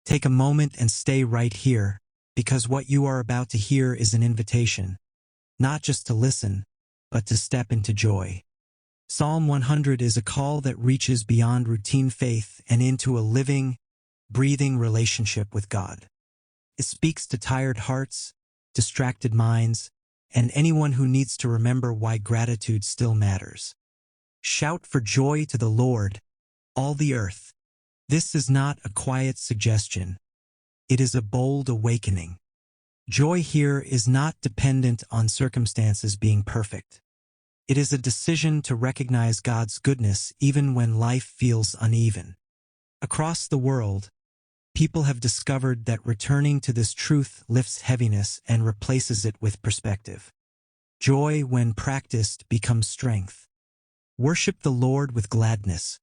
Take a moment and stay right here, because what you are about to hear is an invitation, not just to listen, but to step into joy. Psalm 100 is a call that reaches beyond routine faith and into a living, breathing relationship with God. It speaks to tired hearts, distracted minds, and anyone who needs to remember why gratitude still matters. Shout for joy to the Lord, all the earth. This is not a quiet suggestion. It is a bold awakening. Joy here is not dependent on circumstances being perfect. It is a decision to recognize God's goodness even when life feels uneven. Across the world, people have discovered that returning to this truth lifts heaviness and replaces it with perspective. Joy, when practiced, becomes strength. Worship the Lord with gladness.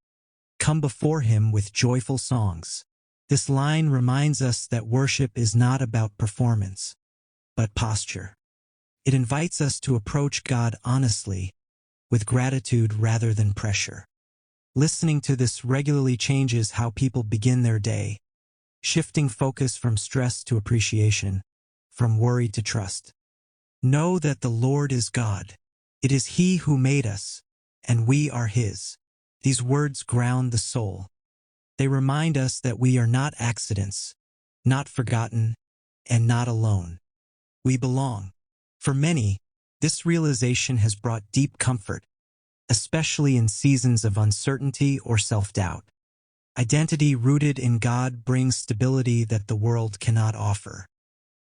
Come before Him with joyful songs. This line reminds us that worship is not about performance, but posture. It invites us to approach God honestly, with gratitude rather than pressure. Listening to this regularly changes how people begin their day, shifting focus from stress to appreciation, from worry to trust. Know that the Lord is God. It is He who made us, and we are His. These words ground the soul. They remind us that we are not accidents, not forgotten, and not alone. We belong. For many, this realization has brought deep comfort, especially in seasons of uncertainty or self-doubt. Identity rooted in God brings stability that the world cannot offer.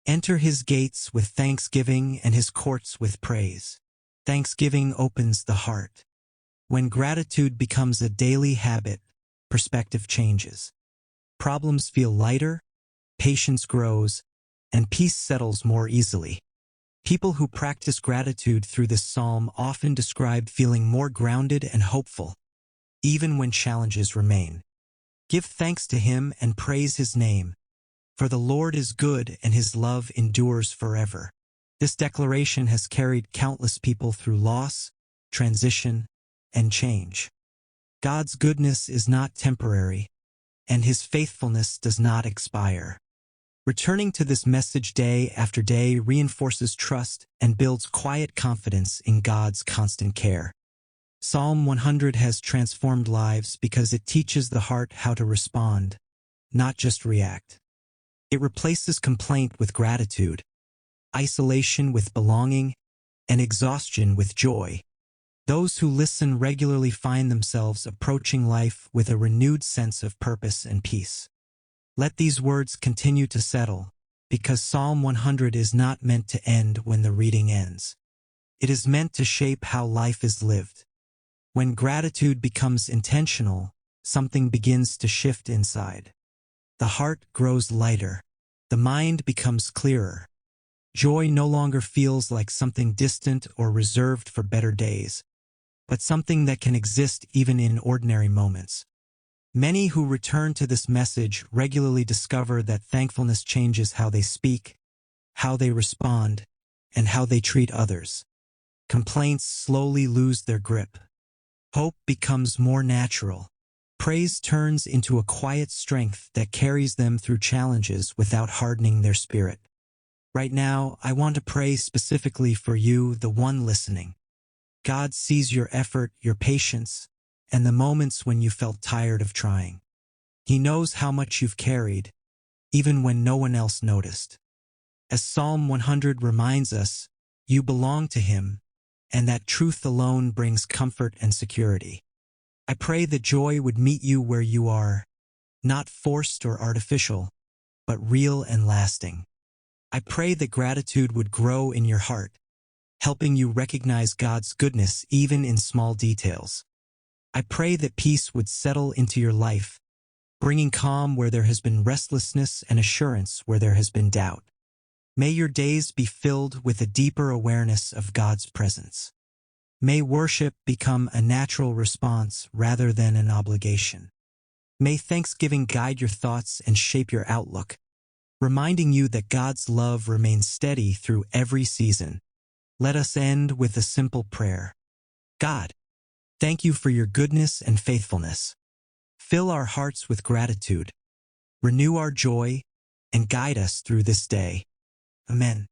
Enter His gates with thanksgiving and His courts with praise. Thanksgiving opens the heart. When gratitude becomes a daily habit, perspective changes. Problems feel lighter, patience grows, and peace settles more easily. People who practice gratitude through this psalm often describe feeling more grounded and hopeful, even when challenges remain. Give thanks to Him and praise His name, for the Lord is good and His love endures forever. This declaration has carried countless people through loss, transition, and change. God's goodness is not temporary, and His faithfulness does not expire. Returning to this message day after day reinforces trust and builds quiet confidence in God's constant care. Psalm 100 has transformed lives because it teaches the heart how to respond, not just react. It replaces complaint with gratitude, isolation with belonging, and exhaustion with joy. Those who listen regularly find themselves approaching life with a renewed sense of purpose and peace. Let these words continue to settle, because Psalm 100 is not meant to end when the reading ends. It is meant to shape how life is lived. When gratitude becomes intentional, something begins to shift inside. The heart grows lighter. The mind becomes clearer. Joy no longer feels like something distant or reserved for better days, but something that can exist even in ordinary moments. Many who return to this message regularly discover that thankfulness changes how they speak, how they respond, and how they treat others. Complaints slowly lose their grip. Hope becomes more natural. Praise turns into a quiet strength that carries them through challenges without hardening their spirit. Right now, I want to pray specifically for you, the one listening. God sees your effort, your patience, and the moments when you felt tired of trying. He knows how much you've carried, even when no one else noticed. As Psalm 100 reminds us, you belong to Him, and that truth alone brings comfort and security. I pray that joy would meet you where you are, not forced or artificial, but real and lasting. I pray that gratitude would grow in your heart, helping you recognize God's goodness even in small details. I pray that peace would settle into your life, bringing calm where there has been restlessness and assurance where there has been doubt. May your days be filled with a deeper awareness of God's presence. May worship become a natural response rather than an obligation. May thanksgiving guide your thoughts and shape your outlook, reminding you that God's love remains steady through every season. Let us end with a simple prayer. God, thank you for your goodness and faithfulness. Fill our hearts with gratitude. renew our joy, and guide us through this day. Amen.